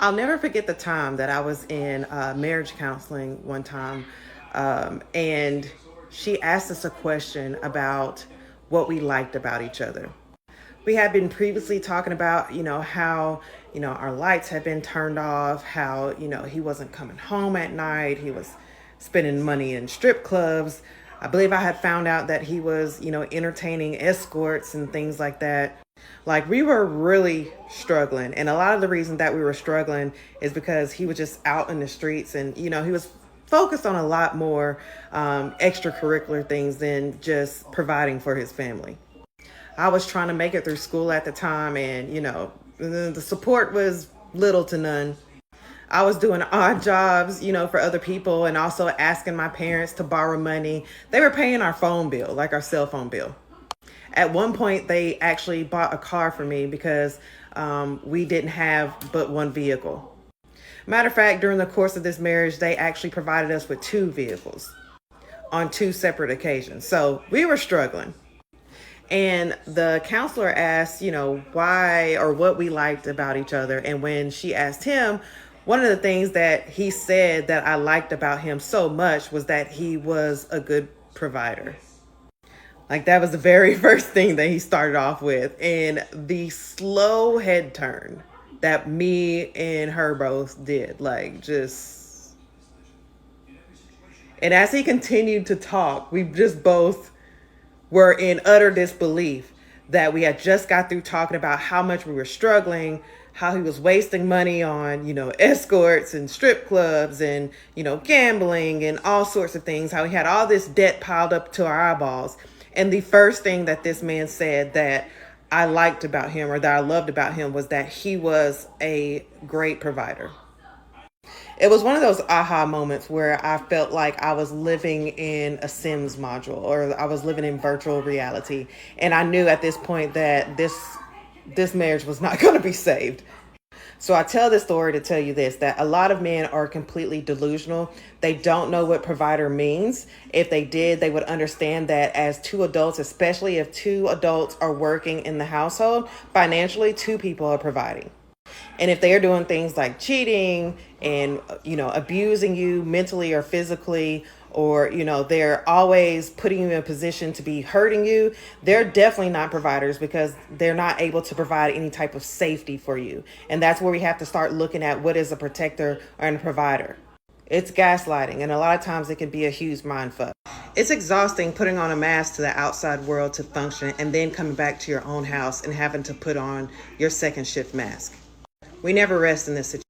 I'll never forget the time that I was in marriage counseling one time, and she asked us a question about what we liked about each other. We had been previously talking about, how, our lights had been turned off, how, he wasn't coming home at night, he was spending money in strip clubs. I believe I had found out that he was, entertaining escorts and things like that. Like we were really struggling. And a lot of the reason that we were struggling is because he was just out in the streets and, he was focused on a lot more extracurricular things than just providing for his family. I was trying to make it through school at the time, and the support was little to none. I was doing odd jobs, for other people, and also asking my parents to borrow money. They were paying our phone bill, like our cell phone bill. At one point, they actually bought a car for me because we didn't have but one vehicle. Matter of fact, during the course of this marriage, they actually provided us with two vehicles on two separate occasions. So we were struggling. And the counselor asked, why or what we liked about each other. And when she asked him, one of the things that he said that I liked about him so much was that he was a good provider. Like that was the very first thing that he started off with. And the slow head turn that me and her both did, like just. And as he continued to talk, we just both were in utter disbelief that we had just got through talking about how much we were struggling, how he was wasting money on, escorts and strip clubs and, gambling and all sorts of things, how he had all this debt piled up to our eyeballs. And the first thing that this man said that I liked about him or that I loved about him was that he was a great provider. It was one of those aha moments where I felt like I was living in a Sims module or I was living in virtual reality. And I knew at this point that this marriage was not going to be saved. So I tell this story to tell you this, that a lot of men are completely delusional. They don't know what provider means. If they did, they would understand that as two adults, especially if two adults are working in the household, financially, two people are providing. And if they're doing things like cheating and, abusing you mentally or physically, or, they're always putting you in a position to be hurting you, they're definitely not providers because they're not able to provide any type of safety for you. And that's where we have to start looking at what is a protector and a provider. It's gaslighting, and a lot of times it can be a huge mind fuck. It's exhausting putting on a mask to the outside world to function and then coming back to your own house and having to put on your second shift mask. We never rest in this situation.